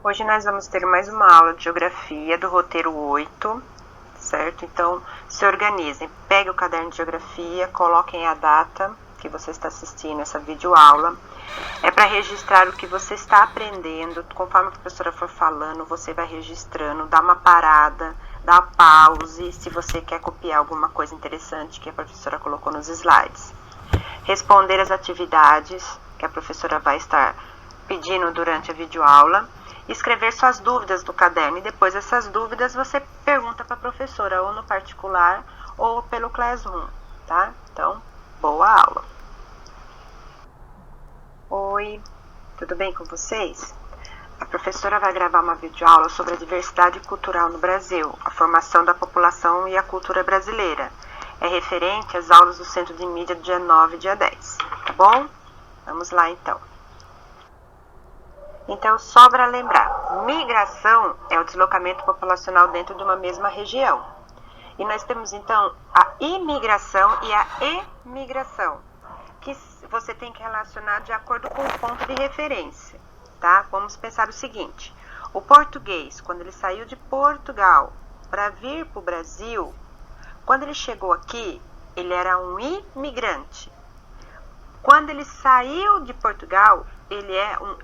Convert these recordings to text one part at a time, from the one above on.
Hoje nós vamos ter mais uma aula de geografia do roteiro 8, certo? Então, se organizem, peguem o caderno de geografia, coloquem a data que você está assistindo essa videoaula. É para registrar o que você está aprendendo. Conforme a professora for falando, você vai registrando, dá uma parada, dá pause, se você quer copiar alguma coisa interessante que a professora colocou nos slides. Responder as atividades que a professora vai estar pedindo durante a videoaula. Escrever suas dúvidas no caderno e depois essas dúvidas você pergunta para a professora ou no particular ou pelo Classroom, tá? Então, boa aula! Oi, tudo bem com vocês? A professora vai gravar uma videoaula sobre a diversidade cultural no Brasil, a formação da população e a cultura brasileira. É referente às aulas do Centro de Mídia do dia 9 e dia 10, tá bom? Vamos lá então. Então, só para lembrar, migração é o deslocamento populacional dentro de uma mesma região. E nós temos, então, a imigração e a emigração, que você tem que relacionar de acordo com o ponto de referência, tá? Vamos pensar o seguinte, o português, quando ele saiu de Portugal para vir para o Brasil, quando ele chegou aqui, ele era um imigrante. Quando ele saiu de Portugal, ele é um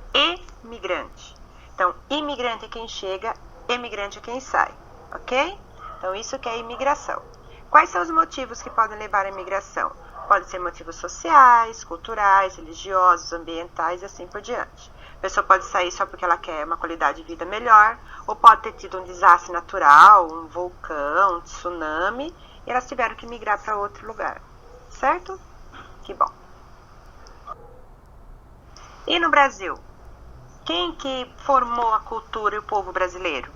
emigrante. Então, imigrante é quem chega, emigrante é quem sai, ok? Então, isso que é imigração. Quais são os motivos que podem levar à imigração? Podem ser motivos sociais, culturais, religiosos, ambientais e assim por diante. A pessoa pode sair só porque ela quer uma qualidade de vida melhor, ou pode ter tido um desastre natural, um vulcão, um tsunami, e elas tiveram que migrar para outro lugar, certo? Que bom. E no Brasil? Quem que formou a cultura e o povo brasileiro?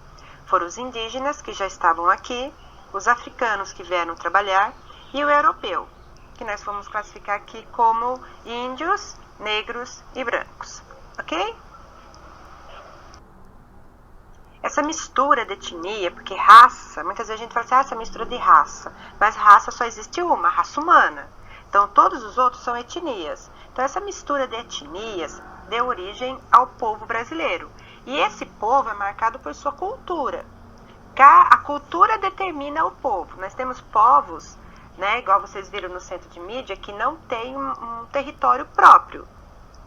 Foram os indígenas que já estavam aqui, os africanos que vieram trabalhar e o europeu, que nós vamos classificar aqui como índios, negros e brancos, ok? Essa mistura de etnia, porque raça, muitas vezes a gente fala assim, essa mistura de raça, mas raça só existe uma, a raça humana. Então, todos os outros são etnias. Então, essa mistura de etnias deu origem ao povo brasileiro. E esse povo é marcado por sua cultura. A cultura determina o povo. Nós temos povos, né, igual vocês viram no Centro de Mídia, que não tem um território próprio,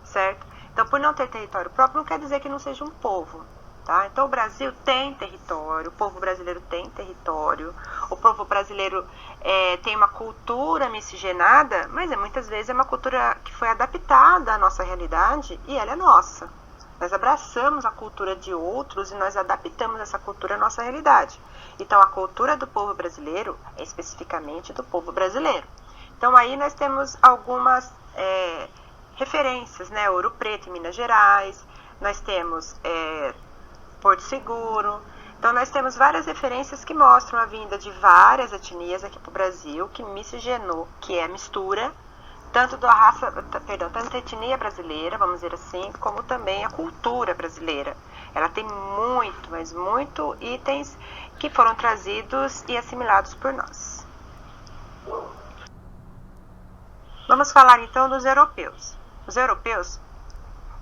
certo? Então, por não ter território próprio, não quer dizer que não seja um povo. Tá? Então, o Brasil tem território, o povo brasileiro tem território, o povo brasileiro tem uma cultura miscigenada, mas muitas vezes é uma cultura que foi adaptada à nossa realidade e ela é nossa. Nós abraçamos a cultura de outros e nós adaptamos essa cultura à nossa realidade. Então, a cultura do povo brasileiro é especificamente do povo brasileiro. Então, aí nós temos algumas referências, né? Ouro Preto, em Minas Gerais, nós temos Porto Seguro. Então, nós temos várias referências que mostram a vinda de várias etnias aqui para o Brasil, que miscigenou, que é a mistura, tanto tanto a etnia brasileira, vamos dizer assim, como também a cultura brasileira. Ela tem muito, mas muito itens que foram trazidos e assimilados por nós. Vamos falar então dos europeus. Os europeus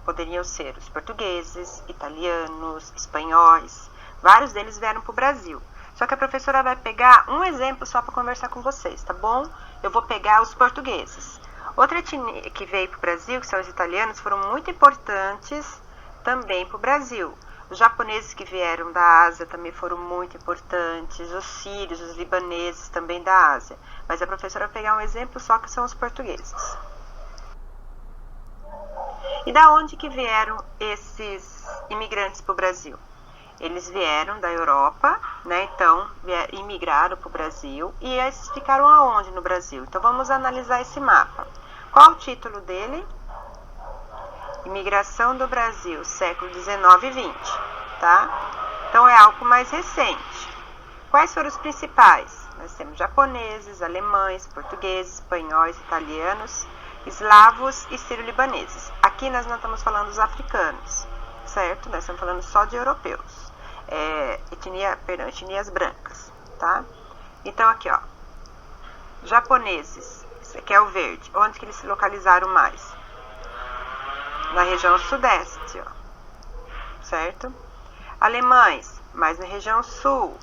poderiam ser os portugueses, italianos, espanhóis. Vários deles vieram para o Brasil. Só que a professora vai pegar um exemplo só para conversar com vocês, tá bom? Eu vou pegar os portugueses. Outra etnia que veio para o Brasil, que são os italianos, foram muito importantes também para o Brasil. Os japoneses que vieram da Ásia também foram muito importantes. Os sírios, os libaneses também da Ásia. Mas a professora vai pegar um exemplo só que são os portugueses. E da onde que vieram esses imigrantes para o Brasil? Eles vieram da Europa, né? Então, imigraram para o Brasil. E eles ficaram aonde no Brasil? Então, vamos analisar esse mapa. Qual o título dele? Imigração do Brasil, século XIX e XX, tá? Então, é algo mais recente. Quais foram os principais? Nós temos japoneses, alemães, portugueses, espanhóis, italianos, eslavos e sírio-libaneses. Aqui nós não estamos falando dos africanos, certo? Nós estamos falando só de europeus. Etnias brancas, tá? Então aqui, ó, japoneses, esse aqui é o verde. Onde que eles se localizaram mais? Na região sudeste, ó, certo? Alemães, mais na região sul,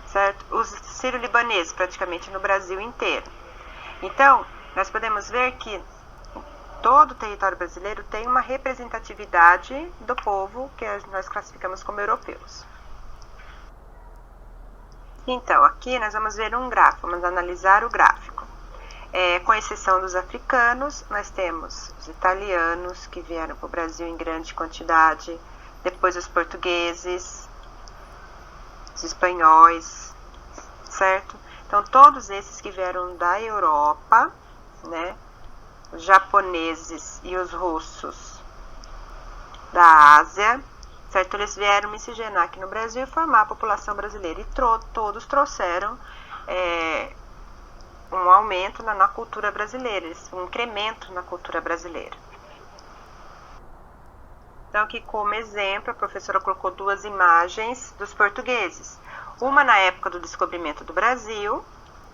certo? Os sírio-libaneses, praticamente no Brasil inteiro. Então, nós podemos ver que todo o território brasileiro tem uma representatividade do povo que nós classificamos como europeus. Então, aqui nós vamos ver um gráfico, vamos analisar o gráfico. Com exceção dos africanos, nós temos os italianos que vieram para o Brasil em grande quantidade, depois os portugueses, os espanhóis, certo? Então, todos esses que vieram da Europa, né? Os japoneses e os russos da Ásia, certo? Eles vieram miscigenar aqui no Brasil e formar a população brasileira. E todos trouxeram um aumento na cultura brasileira, um incremento na cultura brasileira. Então, aqui como exemplo, a professora colocou duas imagens dos portugueses. Uma na época do descobrimento do Brasil,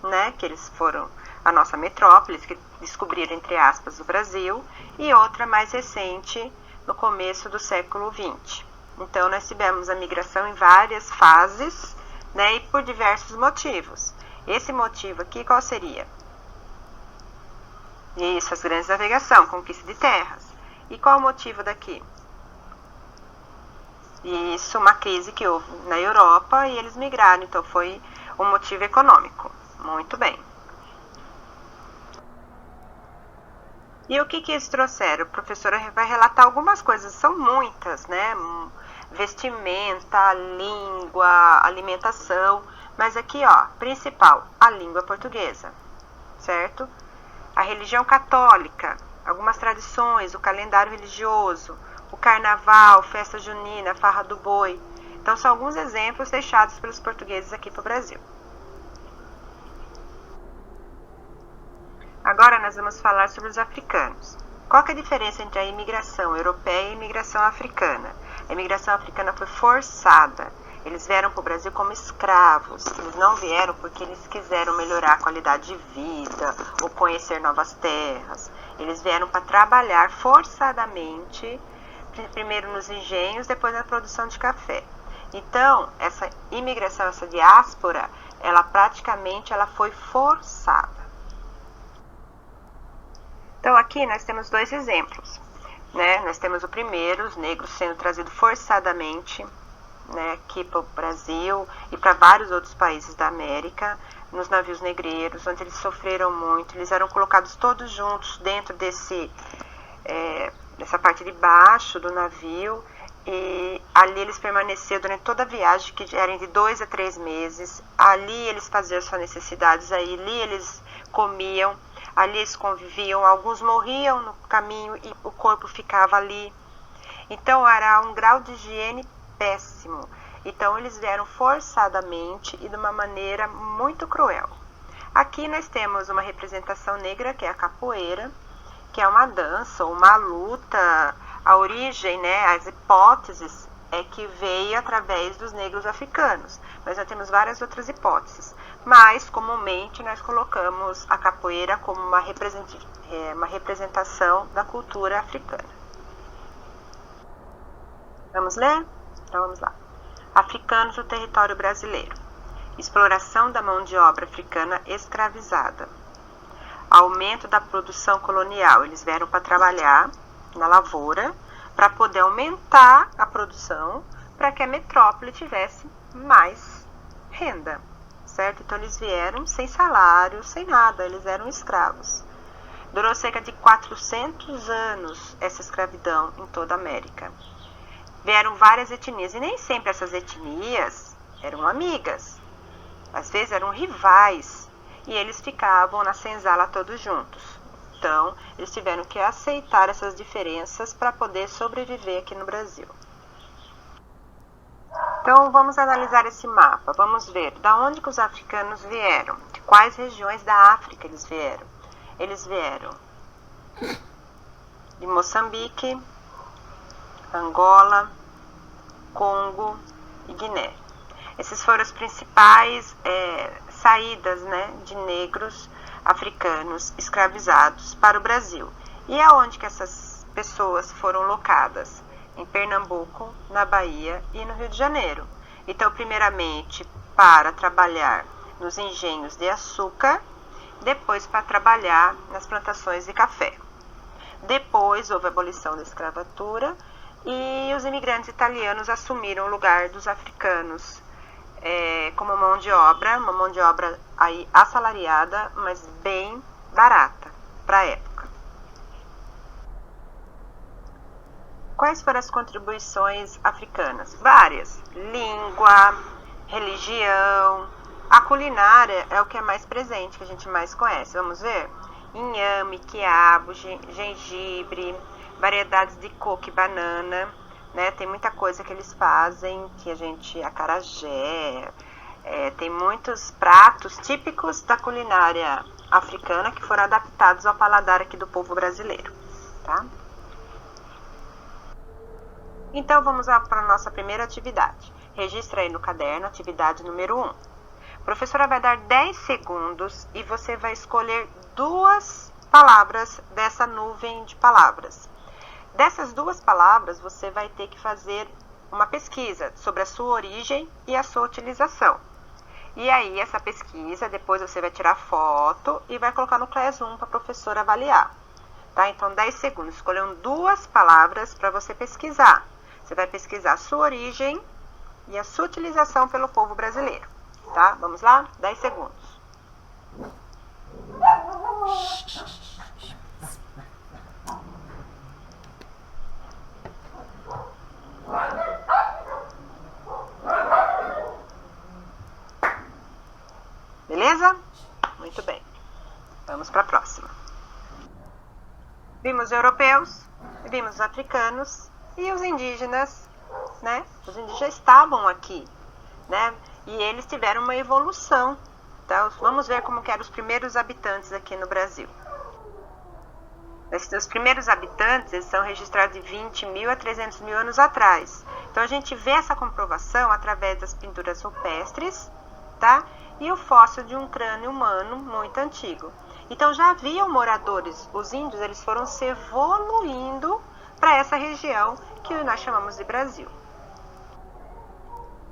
né, que eles foram a nossa metrópole, que descobriram, entre aspas, o Brasil, e outra mais recente, no começo do século XX. Então, nós tivemos a migração em várias fases, né, e por diversos motivos. Esse motivo aqui, qual seria? Isso, as grandes navegações, conquista de terras. E qual o motivo daqui? Isso, uma crise que houve na Europa e eles migraram, então foi um motivo econômico. Muito bem. E o que eles trouxeram? A professora vai relatar algumas coisas, são muitas, né? Vestimenta, língua, alimentação, mas aqui, ó, principal, a língua portuguesa, certo? A religião católica, algumas tradições, o calendário religioso, o carnaval, festa junina, farra do boi. Então, são alguns exemplos deixados pelos portugueses aqui para o Brasil. Agora nós vamos falar sobre os africanos. Qual que é a diferença entre a imigração europeia e a imigração africana? A imigração africana foi forçada. Eles vieram para o Brasil como escravos. Eles não vieram porque eles quiseram melhorar a qualidade de vida ou conhecer novas terras. Eles vieram para trabalhar forçadamente, primeiro nos engenhos, depois na produção de café. Então, essa imigração, essa diáspora, ela praticamente foi forçada. Então, aqui nós temos dois exemplos, né? Nós temos o primeiro, os negros sendo trazidos forçadamente, né, aqui para o Brasil e para vários outros países da América, nos navios negreiros, onde eles sofreram muito. Eles eram colocados todos juntos dentro dessa parte de baixo do navio, e ali eles permaneceram durante toda a viagem, que eram de 2 a 3 meses. Ali eles faziam suas necessidades, ali eles comiam, ali eles conviviam. Alguns morriam no caminho e o corpo ficava ali. Então era um grau de higiene péssimo. Então eles vieram forçadamente e de uma maneira muito cruel. Aqui nós temos uma representação negra, que é a capoeira, que é uma dança, uma luta. A origem, né, as hipóteses é que veio através dos negros africanos, mas nós temos várias outras hipóteses. Mas comumente nós colocamos a capoeira como uma representação da cultura africana. Vamos ler? Então vamos lá. Africanos no território brasileiro. Exploração da mão de obra africana escravizada. Aumento da produção colonial. Eles vieram para trabalhar na lavoura para poder aumentar a produção, para que a metrópole tivesse mais renda, certo? Então eles vieram sem salário, sem nada, eles eram escravos. Durou cerca de 400 anos essa escravidão em toda a América. Vieram várias etnias, e nem sempre essas etnias eram amigas. Às vezes eram rivais, e eles ficavam na senzala todos juntos. Então, eles tiveram que aceitar essas diferenças para poder sobreviver aqui no Brasil. Então, vamos analisar esse mapa. Vamos ver de onde que os africanos vieram, de quais regiões da África eles vieram. Eles vieram de Moçambique, Angola, Congo e Guiné. Essas foram as principais saídas, né, de negros africanos escravizados para o Brasil. E aonde que essas pessoas foram locadas? em Pernambuco, na Bahia e no Rio de Janeiro. Então, primeiramente para trabalhar nos engenhos de açúcar, depois para trabalhar nas plantações de café. Depois houve a abolição da escravatura e os imigrantes italianos assumiram o lugar dos africanos como mão de obra, uma mão de obra aí assalariada, mas bem barata para a época. Quais foram as contribuições africanas? Várias. Língua, religião, a culinária é o que é mais presente, que a gente mais conhece. Vamos ver? Inhame, quiabo, gengibre, variedades de coco e banana, né? Tem muita coisa que eles fazem, que a gente, acarajé, tem muitos pratos típicos da culinária africana que foram adaptados ao paladar aqui do povo brasileiro, tá? Então vamos para a nossa primeira atividade. Registra aí no caderno, atividade número 1. A professora vai dar 10 segundos e você vai escolher 2 palavras dessa nuvem de palavras. Dessas 2 palavras, você vai ter que fazer uma pesquisa sobre a sua origem e a sua utilização. E aí, essa pesquisa, depois você vai tirar foto e vai colocar no Classroom para a professora avaliar. Tá? Então, 10 segundos. Escolham 2 palavras para você pesquisar. Você vai pesquisar a sua origem e a sua utilização pelo povo brasileiro. Tá? Vamos lá? 10 segundos. Beleza? Muito bem. Vamos para a próxima. Vimos os europeus, vimos os africanos e os indígenas, né? Os indígenas estavam aqui, né? E eles tiveram uma evolução. Tá? Vamos ver como que eram os primeiros habitantes aqui no Brasil. Os primeiros habitantes, eles são registrados de 20 mil a 300 mil anos atrás. Então, a gente vê essa comprovação através das pinturas rupestres, tá? E o fóssil de um crânio humano muito antigo. Então, já haviam moradores. Os índios, eles foram se evoluindo para essa região que nós chamamos de Brasil.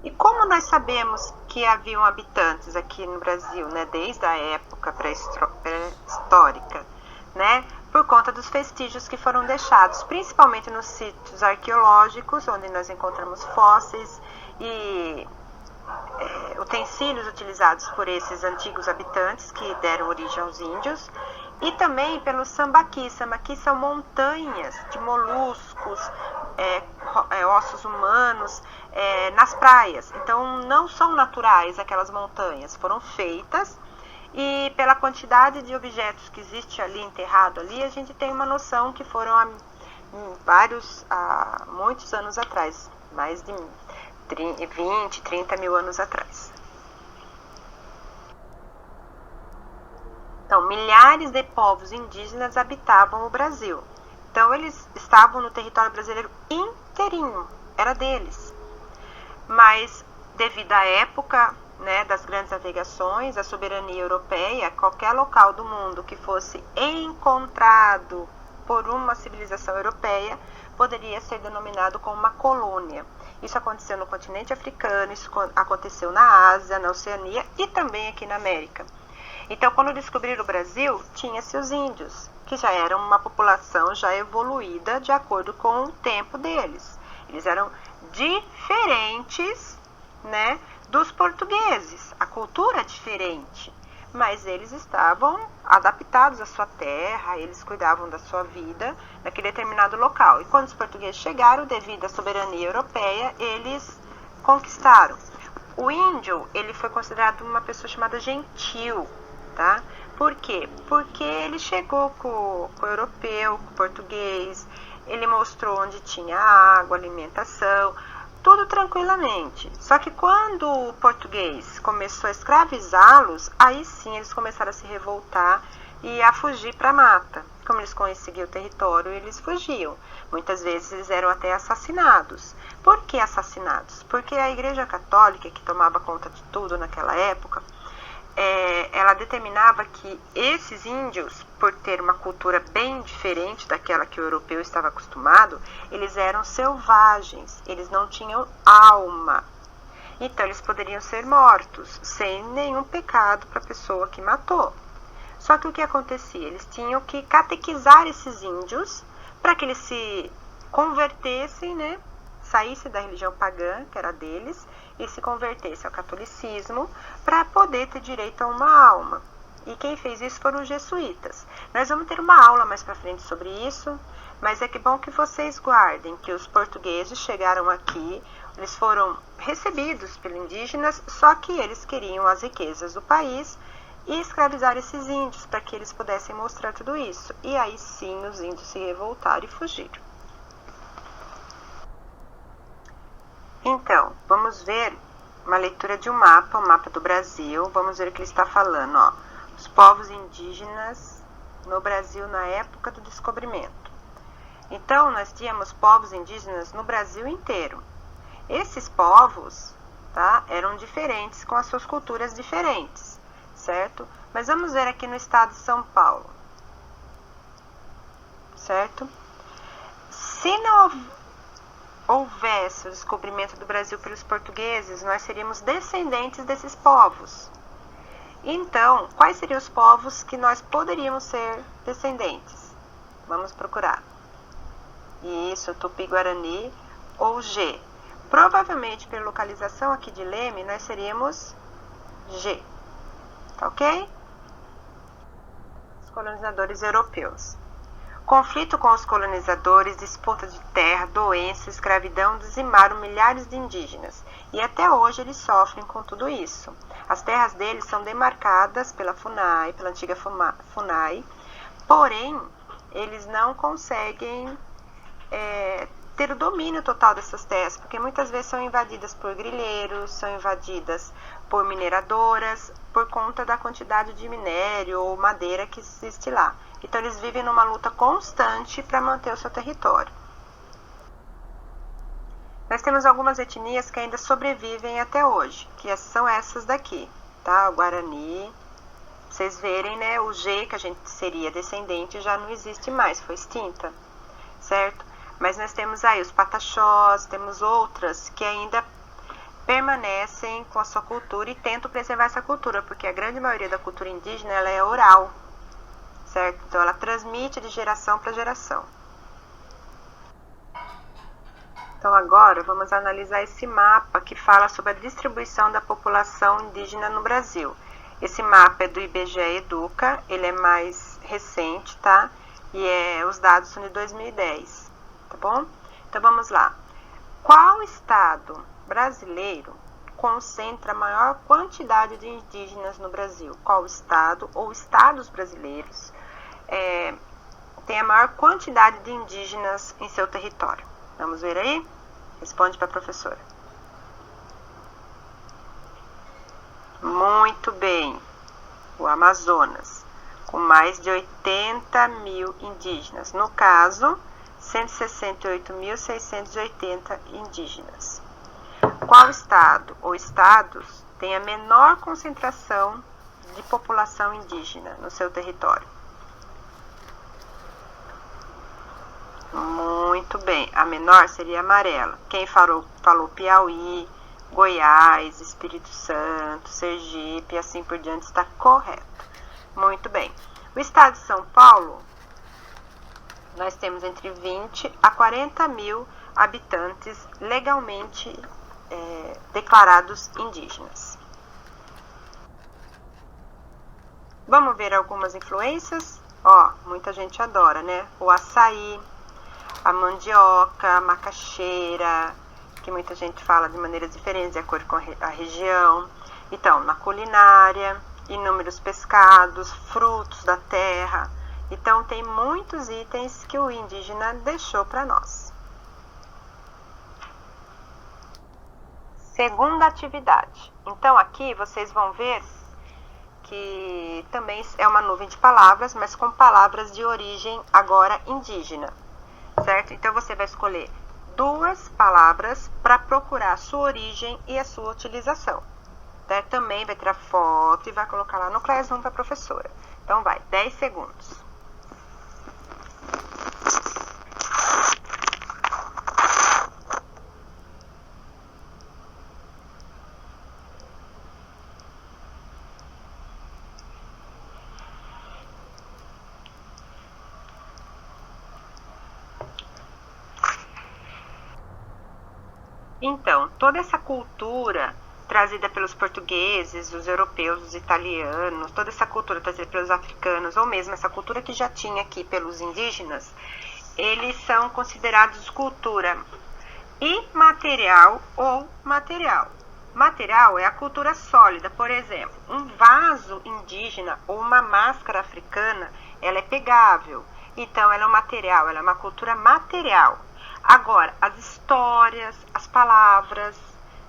E como nós sabemos que haviam habitantes aqui no Brasil, né, desde a época pré-histórica, né, por conta dos vestígios que foram deixados, principalmente nos sítios arqueológicos, onde nós encontramos fósseis e utensílios utilizados por esses antigos habitantes que deram origem aos índios, e também pelos sambaquis. Sambaquis são montanhas de moluscos, ossos humanos nas praias. Então, não são naturais aquelas montanhas, foram feitas, e pela quantidade de objetos que existe ali, enterrado ali, a gente tem uma noção que foram há muitos anos atrás, mais de 20, 30 mil anos atrás. Então, milhares de povos indígenas habitavam o Brasil. Então, eles estavam no território brasileiro inteirinho, era deles. Mas, devido à época, né, das grandes navegações, a soberania europeia, qualquer local do mundo que fosse encontrado por uma civilização europeia poderia ser denominado como uma colônia. Isso aconteceu no continente africano, isso aconteceu na Ásia, na Oceania e também aqui na América. Então, quando descobriram o Brasil, tinha-se os índios, que já eram uma população já evoluída de acordo com o tempo deles. Eles eram diferentes, né, dos portugueses. A cultura é diferente, mas eles estavam adaptados à sua terra, eles cuidavam da sua vida naquele determinado local. E quando os portugueses chegaram, devido à soberania europeia, eles conquistaram. O índio, ele foi considerado uma pessoa chamada gentil, tá? Por quê? Porque ele chegou com o europeu, com o português, ele mostrou onde tinha água, alimentação, tudo tranquilamente. Só que quando o português começou a escravizá-los, aí sim eles começaram a se revoltar e a fugir para a mata. Como eles conseguiam o território, eles fugiam. Muitas vezes eles eram até assassinados. Por que assassinados? Porque a Igreja Católica, que tomava conta de tudo naquela época, ela determinava que esses índios, por ter uma cultura bem diferente daquela que o europeu estava acostumado, eles eram selvagens, eles não tinham alma. Então eles poderiam ser mortos sem nenhum pecado para a pessoa que matou. Só que o que acontecia? Eles tinham que catequizar esses índios para que eles se convertessem, né? Saíssem da religião pagã, que era deles, e se convertessem ao catolicismo para poder ter direito a uma alma. E quem fez isso foram os jesuítas. Nós vamos ter uma aula mais para frente sobre isso, mas é que bom que vocês guardem que os portugueses chegaram aqui, eles foram recebidos pelos indígenas, só que eles queriam as riquezas do país e escravizar esses índios para que eles pudessem mostrar tudo isso. E aí sim os índios se revoltaram e fugiram. Então, vamos ver uma leitura de um mapa, o mapa do Brasil. Vamos ver o que ele está falando, ó. Os povos indígenas no Brasil na época do descobrimento. Então, nós tínhamos povos indígenas no Brasil inteiro. Esses povos, tá, eram diferentes, com as suas culturas diferentes, certo? Mas vamos ver aqui no estado de São Paulo, certo? Se não houvesse o descobrimento do Brasil pelos portugueses, nós seríamos descendentes desses povos. Então, quais seriam os povos que nós poderíamos ser descendentes? Vamos procurar. Isso, Tupi-Guarani ou G. Provavelmente, pela localização aqui de Leme, nós seríamos G. Tá ok? Os colonizadores europeus. Conflito com os colonizadores, disputa de terra, doença, escravidão dizimaram milhares de indígenas. E até hoje eles sofrem com tudo isso. As terras deles são demarcadas pela FUNAI, pela antiga FUNAI, porém, eles não conseguem ter o domínio total dessas terras, porque muitas vezes são invadidas por grileiros, são invadidas por mineradoras, por conta da quantidade de minério ou madeira que existe lá. Então eles vivem numa luta constante para manter o seu território. Nós temos algumas etnias que ainda sobrevivem até hoje, que são essas daqui, tá? O Guarani, vocês verem, né? O G, que a gente seria descendente, já não existe mais, foi extinta, certo? Mas nós temos aí os Pataxós, temos outras que ainda permanecem com a sua cultura e tentam preservar essa cultura, porque a grande maioria da cultura indígena ela é oral, certo? Então ela transmite de geração para geração. Então agora vamos analisar esse mapa que fala sobre a distribuição da população indígena no Brasil. Esse mapa é do IBGE Educa, ele é mais recente, tá? E os dados são de 2010, tá bom? Então vamos lá. Qual estado brasileiro concentra a maior quantidade de indígenas no Brasil? Qual estado ou estados brasileiros tem a maior quantidade de indígenas em seu território? Vamos ver aí? Responde para a professora. Muito bem. O Amazonas, com mais de 80 mil indígenas. No caso, 168.680 indígenas. Qual estado ou estados tem a menor concentração de população indígena no seu território? Muito bem, a menor seria amarela. Quem falou Piauí, Goiás, Espírito Santo, Sergipe e assim por diante está correto. Muito bem. O estado de São Paulo, nós temos entre 20 a 40 mil habitantes legalmente declarados indígenas. Vamos ver algumas influências? Ó, muita gente adora, né? O açaí, a mandioca, a macaxeira, que muita gente fala de maneiras diferentes de acordo com a região. Então, na culinária, inúmeros pescados, frutos da terra. Então, tem muitos itens que o indígena deixou para nós. Segunda atividade. Então, aqui vocês vão ver que também é uma nuvem de palavras, mas com palavras de origem agora indígena, certo? Então, você vai escolher duas palavras para procurar a sua origem e a sua utilização, também vai tirar foto e vai colocar lá no Classroom para a professora. Então vai, 10 segundos. Então, toda essa cultura trazida pelos portugueses, os europeus, os italianos, toda essa cultura trazida pelos africanos, ou mesmo essa cultura que já tinha aqui pelos indígenas, eles são considerados cultura imaterial ou material. Material é a cultura sólida, por exemplo, um vaso indígena ou uma máscara africana, ela é pegável, então ela é um material, ela é uma cultura material. Agora, as histórias, as palavras,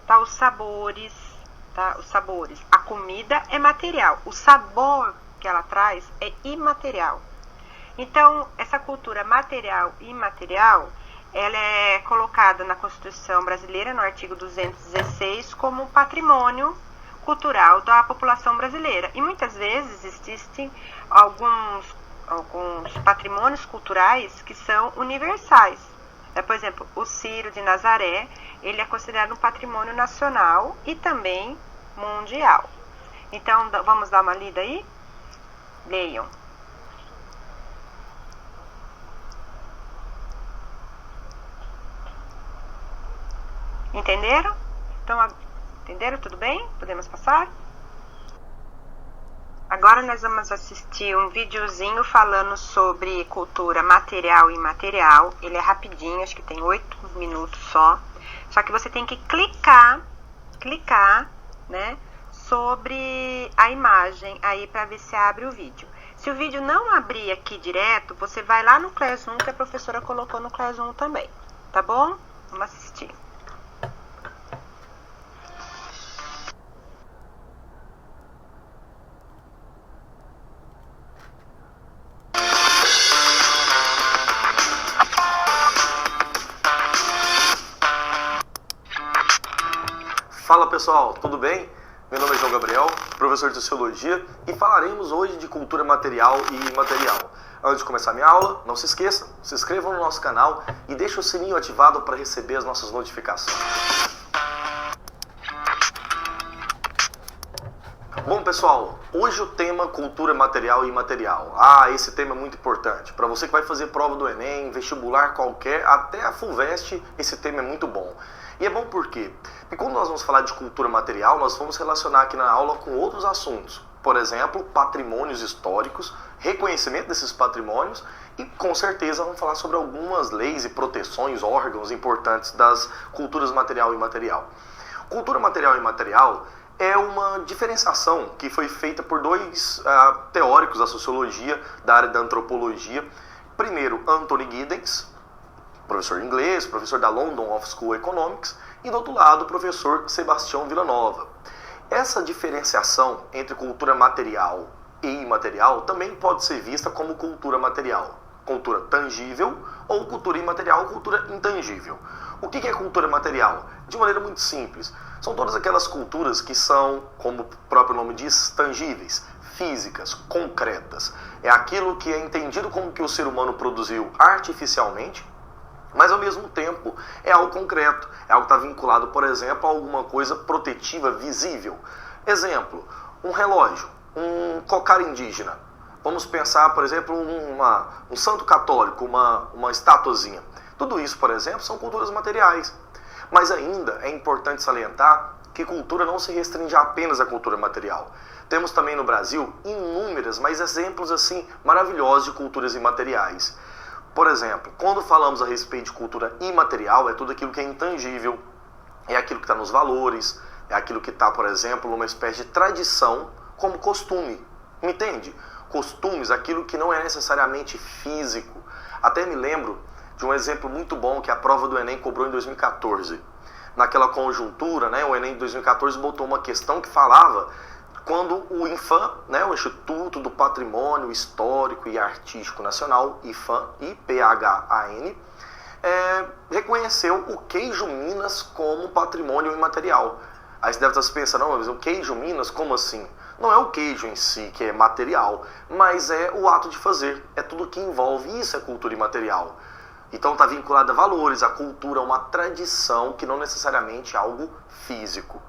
tá, os sabores, a comida é material, o sabor que ela traz é imaterial. Então, essa cultura material e imaterial, ela é colocada na Constituição brasileira, no artigo 216, como um patrimônio cultural da população brasileira. E muitas vezes existem alguns patrimônios culturais que são universais. Por exemplo, o Ciro de Nazaré, ele é considerado um patrimônio nacional e também mundial. Então, vamos dar uma lida aí? Leiam. Entenderam? Então, entenderam? Tudo bem? Podemos passar? Agora nós vamos assistir um videozinho falando sobre cultura material e imaterial. Ele é rapidinho, acho que tem 8 minutos só. Só que você tem que clicar, né, sobre a imagem aí para ver se abre o vídeo. Se o vídeo não abrir aqui direto, você vai lá no Classroom que a professora colocou no Classroom também, tá bom? Vamos assistir. Fala pessoal, tudo bem? Meu nome é João Gabriel, professor de Sociologia, e falaremos hoje de cultura material e imaterial. Antes de começar minha aula, não se esqueça, se inscreva no nosso canal e deixe o sininho ativado para receber as nossas notificações. Bom pessoal, hoje o tema cultura material e imaterial. Esse tema é muito importante. Para você que vai fazer prova do Enem, vestibular qualquer, até a FUVEST, esse tema é muito bom. E é bom por quê? Porque quando nós vamos falar de cultura material, nós vamos relacionar aqui na aula com outros assuntos. Por exemplo, patrimônios históricos, reconhecimento desses patrimônios e com certeza vamos falar sobre algumas leis e proteções, órgãos importantes das culturas material e imaterial. Cultura material e imaterial é uma diferenciação que foi feita por dois teóricos da sociologia, da área da antropologia. Primeiro, Anthony Giddens, professor de inglês, professor da London School of Economics, e do outro lado, o professor Sebastião Villanova. Essa diferenciação entre cultura material e imaterial também pode ser vista como cultura material, cultura tangível, ou cultura imaterial, cultura intangível. O que é cultura material? De maneira muito simples, são todas aquelas culturas que são, como o próprio nome diz, tangíveis, físicas, concretas. É aquilo que é entendido como que o ser humano produziu artificialmente, mas ao mesmo tempo é algo concreto, é algo que está vinculado, por exemplo, a alguma coisa protetiva visível. Exemplo, um relógio, um cocar indígena. Vamos pensar, por exemplo, um santo católico, uma estatuazinha. Tudo isso, por exemplo, são culturas materiais. Mas ainda é importante salientar que cultura não se restringe apenas à cultura material. Temos também no Brasil inúmeras, mas exemplos assim maravilhosos de culturas imateriais. Por exemplo, quando falamos a respeito de cultura imaterial, é tudo aquilo que é intangível, é aquilo que está nos valores, é aquilo que está, por exemplo, numa espécie de tradição, como costume. Me entende? Costumes, aquilo que não é necessariamente físico. Até me lembro de um exemplo muito bom que a prova do Enem cobrou em 2014. Naquela conjuntura, né, o Enem de 2014 botou uma questão que falava quando o INFAM, né, o Instituto do Patrimônio Histórico e Artístico Nacional, IPHAN, reconheceu o queijo Minas como patrimônio imaterial. Aí você deve estar se pensando, não, mas o queijo Minas, como assim? Não é o queijo em si que é material, mas é o ato de fazer, é tudo que envolve, isso é cultura imaterial. Então está vinculado a valores, a cultura, uma tradição que não necessariamente é algo físico.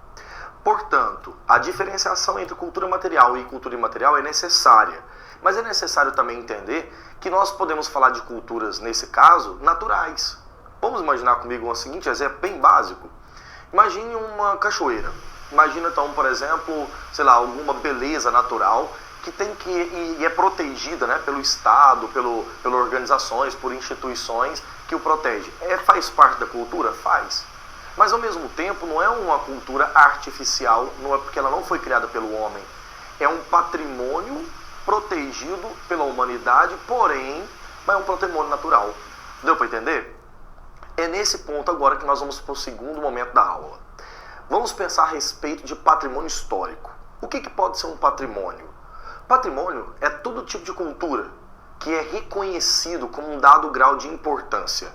Portanto, a diferenciação entre cultura material e cultura imaterial é necessária, mas é necessário também entender que nós podemos falar de culturas, nesse caso, naturais. Vamos imaginar comigo um seguinte exemplo bem básico. Imagine uma cachoeira. Imagina então, por exemplo, sei lá, alguma beleza natural que tem que e é protegida, né, pelo Estado, pelas organizações, por instituições que o protegem. Faz parte da cultura? Faz. Mas ao mesmo tempo não é uma cultura artificial, não é porque ela não foi criada pelo homem. É um patrimônio protegido pela humanidade, porém, é um patrimônio natural. Deu para entender? É nesse ponto agora que nós vamos para o segundo momento da aula. Vamos pensar a respeito de patrimônio histórico. O que pode ser um patrimônio? Patrimônio é todo tipo de cultura que é reconhecido como um dado grau de importância.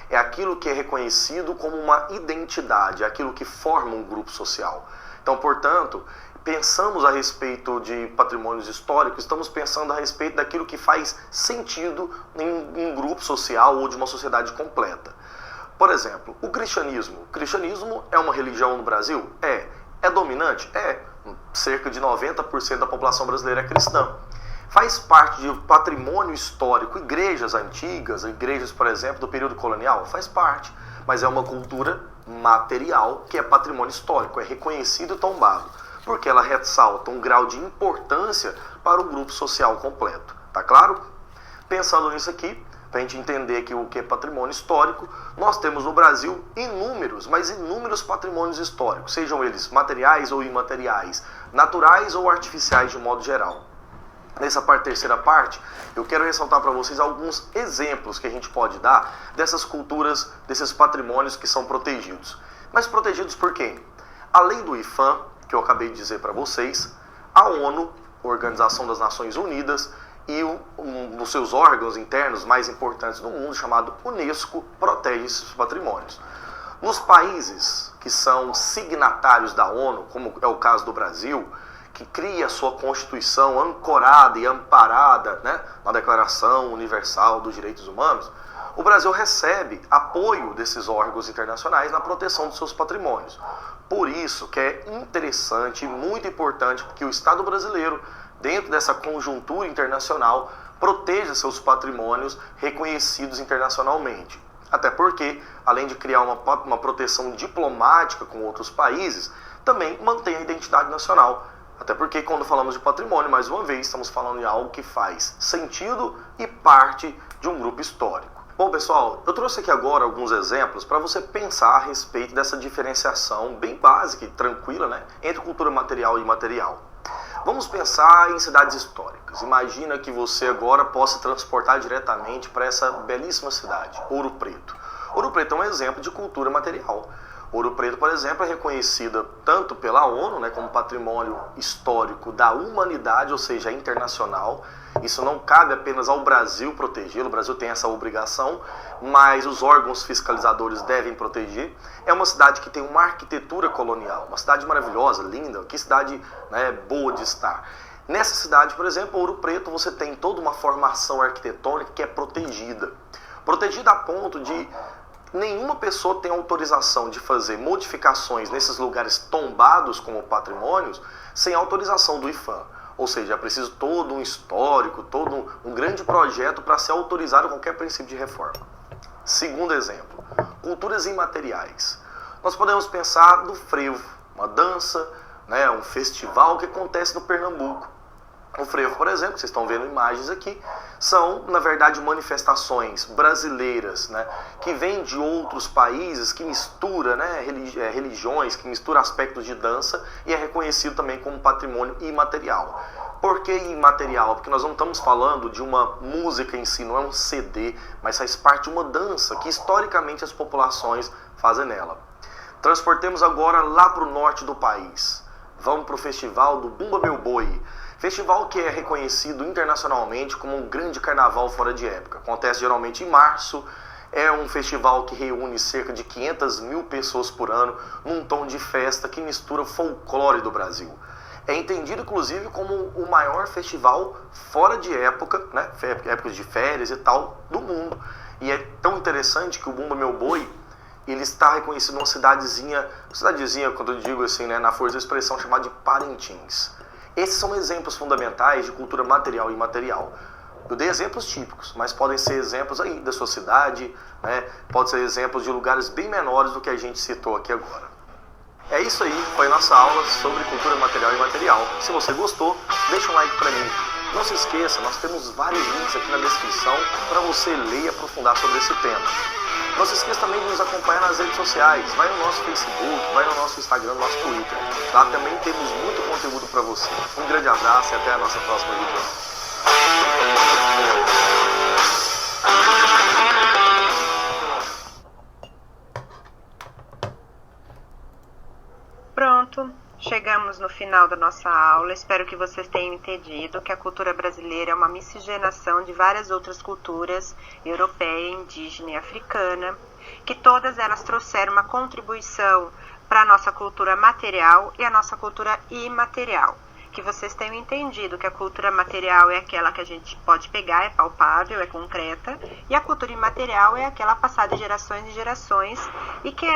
É aquilo que é reconhecido como uma identidade, é aquilo que forma um grupo social. Então, portanto, pensamos a respeito de patrimônios históricos, estamos pensando a respeito daquilo que faz sentido em um grupo social ou de uma sociedade completa. Por exemplo, o cristianismo. O cristianismo é uma religião no Brasil? É dominante? Cerca de 90% da população brasileira é cristã. Faz parte de patrimônio histórico, igrejas antigas, igrejas, por exemplo, do período colonial? Faz parte. Mas é uma cultura material que é patrimônio histórico, é reconhecido e tombado, porque ela ressalta um grau de importância para o grupo social completo. Tá claro? Pensando nisso aqui, para a gente entender aqui o que é patrimônio histórico, nós temos no Brasil inúmeros patrimônios históricos, sejam eles materiais ou imateriais, naturais ou artificiais de modo geral. Nessa terceira parte, eu quero ressaltar para vocês alguns exemplos que a gente pode dar dessas culturas, desses patrimônios que são protegidos. Mas protegidos por quem? Além do IPHAN, que eu acabei de dizer para vocês, a ONU, Organização das Nações Unidas, e um dos seus órgãos internos mais importantes do mundo, chamado Unesco, protege esses patrimônios. Nos países que são signatários da ONU, como é o caso do Brasil, que cria sua Constituição ancorada e amparada, né, na Declaração Universal dos Direitos Humanos, o Brasil recebe apoio desses órgãos internacionais na proteção dos seus patrimônios. Por isso que é interessante e muito importante que o Estado brasileiro, dentro dessa conjuntura internacional, proteja seus patrimônios reconhecidos internacionalmente. Até porque, além de criar uma proteção diplomática com outros países, também mantém a identidade nacional. Até porque, quando falamos de patrimônio, mais uma vez, estamos falando de algo que faz sentido e parte de um grupo histórico. Bom, pessoal, eu trouxe aqui agora alguns exemplos para você pensar a respeito dessa diferenciação bem básica e tranquila, né, entre cultura material e imaterial. Vamos pensar em cidades históricas. Imagina que você agora possa transportar diretamente para essa belíssima cidade, Ouro Preto. Ouro Preto é um exemplo de cultura material. Ouro Preto, por exemplo, é reconhecida tanto pela ONU, né, como patrimônio histórico da humanidade, ou seja, internacional. Isso não cabe apenas ao Brasil protegê-lo, o Brasil tem essa obrigação, mas os órgãos fiscalizadores devem proteger. É uma cidade que tem uma arquitetura colonial, uma cidade maravilhosa, linda, que cidade, né, boa de estar. Nessa cidade, por exemplo, Ouro Preto, você tem toda uma formação arquitetônica que é protegida. Protegida a ponto de nenhuma pessoa tem autorização de fazer modificações nesses lugares tombados como patrimônios sem autorização do IPHAN. Ou seja, é preciso todo um histórico, todo um grande projeto para ser autorizado qualquer princípio de reforma. Segundo exemplo, culturas imateriais. Nós podemos pensar no frevo, uma dança, né, um festival que acontece no Pernambuco. O frevo, por exemplo, que vocês estão vendo imagens aqui, são, na verdade, manifestações brasileiras, né, que vêm de outros países, que mistura, né, religiões, que mistura aspectos de dança e é reconhecido também como patrimônio imaterial. Por que imaterial? Porque nós não estamos falando de uma música em si, não é um CD, mas faz parte de uma dança que historicamente as populações fazem nela. Transportemos agora lá para o norte do país. Vamos para o festival do Bumba Meu Boi. Festival que é reconhecido internacionalmente como um grande carnaval fora de época. Acontece geralmente em março, É um festival que reúne cerca de 500 mil pessoas por ano num tom de festa que mistura o folclore do Brasil. É entendido, inclusive, como o maior festival fora de época, né, épocas de férias e tal, do mundo. E é tão interessante que o Bumba Meu Boi, ele está reconhecido numa cidadezinha, quando eu digo assim, né, na força da expressão, chamada de Parintins. Esses são exemplos fundamentais de cultura material e imaterial. Eu dei exemplos típicos, mas podem ser exemplos aí da sua cidade, né? Pode ser exemplos de lugares bem menores do que a gente citou aqui agora. É isso aí, foi a nossa aula sobre cultura material e imaterial. Se você gostou, deixa um like pra mim. Não se esqueça, nós temos vários links aqui na descrição para você ler e aprofundar sobre esse tema. Não se esqueça também de nos acompanhar nas redes sociais. Vai no nosso Facebook, vai no nosso Instagram, no nosso Twitter. Lá também temos muito conteúdo para você. Um grande abraço e até a nossa próxima vídeo. Pronto, chegamos no final da nossa aula. Espero que vocês tenham entendido que a cultura brasileira é uma miscigenação de várias outras culturas, europeia, indígena e africana, que todas elas trouxeram uma contribuição para a nossa cultura material e a nossa cultura imaterial. Que vocês tenham entendido que a cultura material é aquela que a gente pode pegar, é palpável, é concreta, e a cultura imaterial é aquela passada de gerações e gerações e que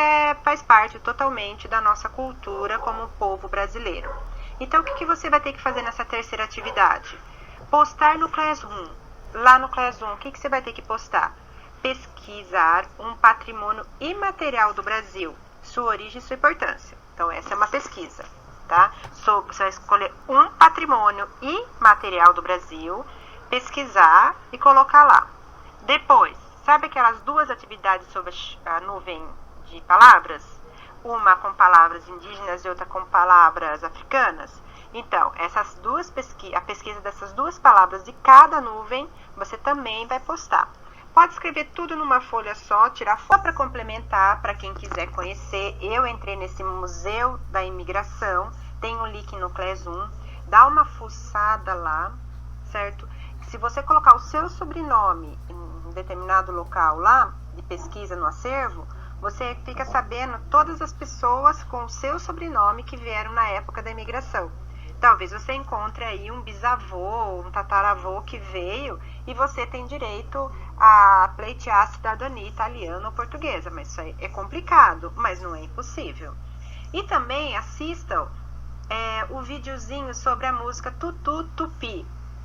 faz parte totalmente da nossa cultura como povo brasileiro. Então, o que você vai ter que fazer nessa terceira atividade? Postar no Classroom. Lá no Classroom, o que você vai ter que postar? Pesquisar um patrimônio imaterial do Brasil, sua origem e sua importância. Então, essa é uma pesquisa. Tá? Você vai escolher um patrimônio imaterial do Brasil, pesquisar e colocar lá. Depois, sabe aquelas duas atividades sobre a nuvem de palavras? Uma com palavras indígenas e outra com palavras africanas? Então, a pesquisa dessas duas palavras de cada nuvem, você também vai postar. Pode escrever tudo numa folha só, tirar foto para complementar, para quem quiser conhecer. Eu entrei nesse Museu da Imigração, tem um link no Classroom, dá uma fuçada lá, certo? Se você colocar o seu sobrenome em um determinado local lá, de pesquisa no acervo, você fica sabendo todas as pessoas com o seu sobrenome que vieram na época da imigração. Talvez você encontre aí um bisavô, um tataravô que veio e você tem direito a pleitear a cidadania italiana ou portuguesa. Mas isso aí é complicado, mas não é impossível. E também assistam o videozinho sobre a música Tutu Tupi,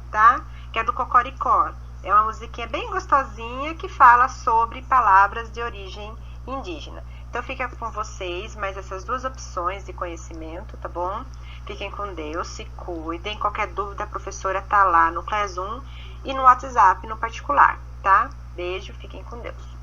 tá? Que é do Cocoricó. É uma musiquinha bem gostosinha que fala sobre palavras de origem indígena. Então fica com vocês mais essas duas opções de conhecimento, tá bom? Fiquem com Deus, se cuidem. Qualquer dúvida, a professora tá lá no Classroom e no WhatsApp no particular, tá? Beijo, fiquem com Deus.